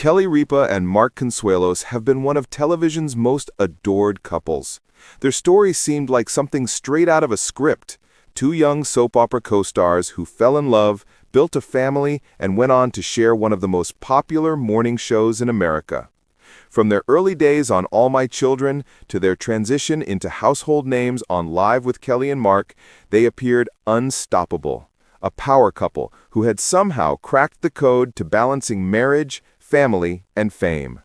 Kelly Ripa and Mark Consuelos have been one of television's most adored couples. Their story seemed like something straight out of a script. Two young soap opera co-stars who fell in love, built a family, and went on to share one of the most popular morning shows in America. From their early days on All My Children to their transition into household names on Live with Kelly and Mark, they appeared unstoppable. A power couple who had somehow cracked the code to balancing marriage, family, and fame.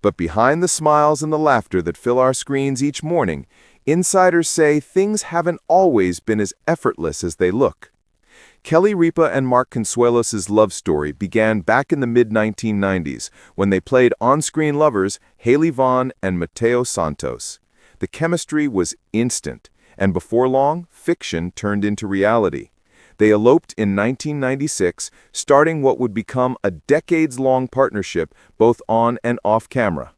But behind the smiles and the laughter that fill our screens each morning, insiders say things haven't always been as effortless as they look. Kelly Ripa and Mark Consuelos' love story began back in the mid-1990s when they played on-screen lovers Haley Vaughn and Mateo Santos. The chemistry was instant, and before long, fiction turned into reality. They eloped in 1996, starting what would become a decades-long partnership both on and off camera.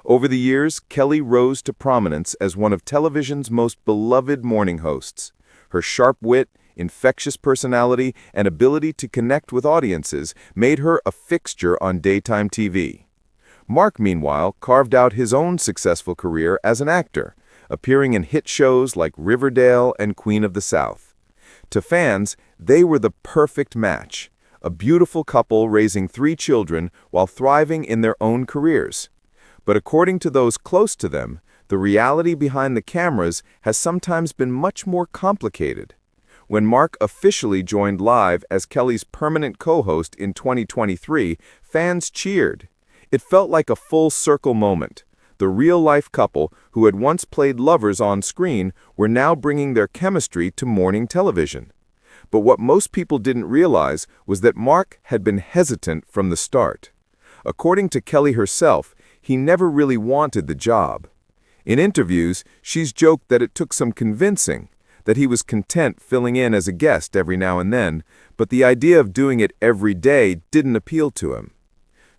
Over the years, Kelly rose to prominence as one of television's most beloved morning hosts. Her sharp wit, infectious personality, and ability to connect with audiences made her a fixture on daytime TV. Mark, meanwhile, carved out his own successful career as an actor, appearing in hit shows like Riverdale and Queen of the South. To fans, they were the perfect match, a beautiful couple raising 3 children while thriving in their own careers. But according to those close to them, the reality behind the cameras has sometimes been much more complicated. When Mark officially joined Live as Kelly's permanent co-host in 2023, fans cheered. It felt like a full-circle moment. The real-life couple, who had once played lovers on screen, were now bringing their chemistry to morning television. But what most people didn't realize was that Mark had been hesitant from the start. According to Kelly herself, he never really wanted the job. In interviews, she's joked that it took some convincing, that he was content filling in as a guest every now and then, but the idea of doing it every day didn't appeal to him.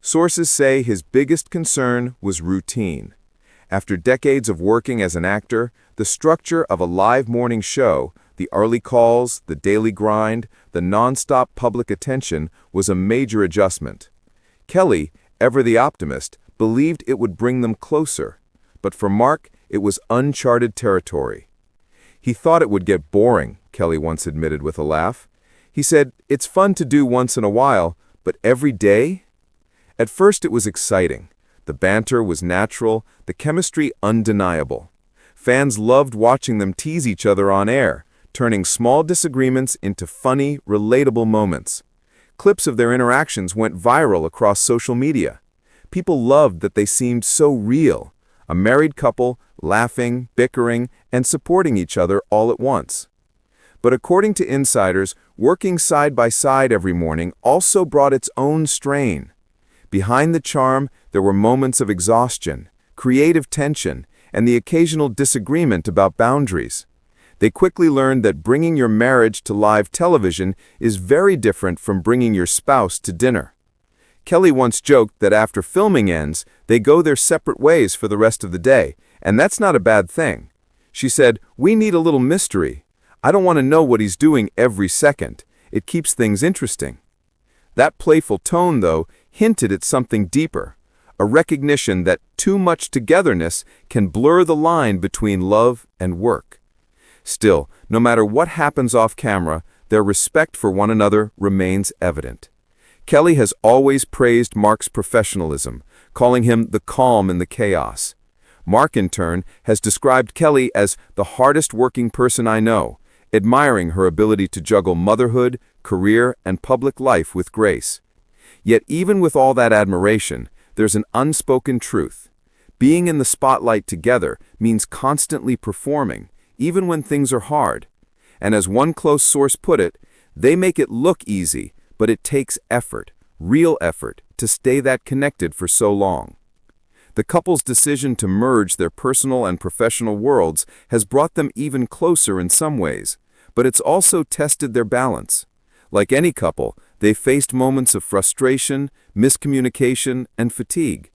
Sources say his biggest concern was routine. After decades of working as an actor, the structure of a live morning show, the early calls, the daily grind, the non-stop public attention, was a major adjustment. Kelly, ever the optimist, believed it would bring them closer. But for Mark, it was uncharted territory. He thought it would get boring, Kelly once admitted with a laugh. He said, "It's fun to do once in a while, but every day?" At first it was exciting. The banter was natural, the chemistry undeniable. Fans loved watching them tease each other on air, turning small disagreements into funny, relatable moments. Clips of their interactions went viral across social media. People loved that they seemed so real, a married couple, laughing, bickering, and supporting each other all at once. But according to insiders, working side by side every morning also brought its own strain. Behind the charm, there were moments of exhaustion, creative tension, and the occasional disagreement about boundaries. They quickly learned that bringing your marriage to live television is very different from bringing your spouse to dinner. Kelly once joked that after filming ends, they go their separate ways for the rest of the day, and that's not a bad thing. She said, "We need a little mystery. I don't want to know what he's doing every second. It keeps things interesting." That playful tone, though, hinted at something deeper, a recognition that too much togetherness can blur the line between love and work. Still, no matter what happens off camera, their respect for one another remains evident. Kelly has always praised Mark's professionalism, calling him the calm in the chaos. Mark, in turn, has described Kelly as the hardest working person I know, admiring her ability to juggle motherhood, career, and public life with grace. Yet even with all that admiration, there's an unspoken truth. Being in the spotlight together means constantly performing, even when things are hard. And as one close source put it, they make it look easy, but it takes effort, real effort, to stay that connected for so long. The couple's decision to merge their personal and professional worlds has brought them even closer in some ways, but it's also tested their balance. Like any couple, they faced moments of frustration, miscommunication, and fatigue.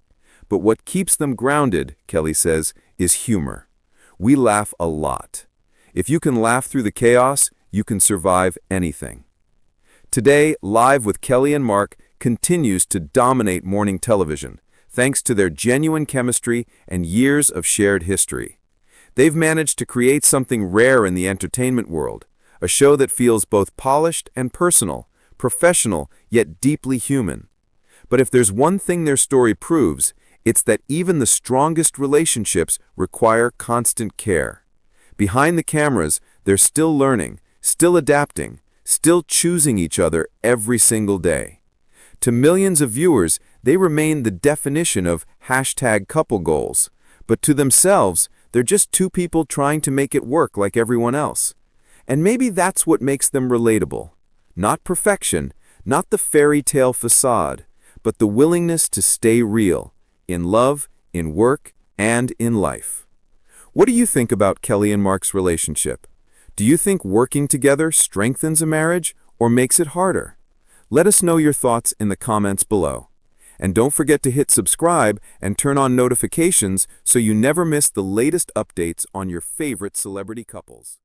But what keeps them grounded, Kelly says, is humor. We laugh a lot. If you can laugh through the chaos, you can survive anything. Today, Live with Kelly and Mark continues to dominate morning television, thanks to their genuine chemistry and years of shared history. They've managed to create something rare in the entertainment world, a show that feels both polished and personal, professional yet deeply human. But if there's one thing their story proves, it's that even the strongest relationships require constant care. Behind the cameras, they're still learning, still adapting, still choosing each other every single day. To millions of viewers, they remain the definition of #couple goals, but to themselves, they're just two people trying to make it work like everyone else. And maybe that's what makes them relatable. Not perfection, not the fairy tale facade, but the willingness to stay real, in love, in work, and in life. What do you think about Kelly and Mark's relationship? Do you think working together strengthens a marriage or makes it harder? Let us know your thoughts in the comments below. And don't forget to hit subscribe and turn on notifications so you never miss the latest updates on your favorite celebrity couples.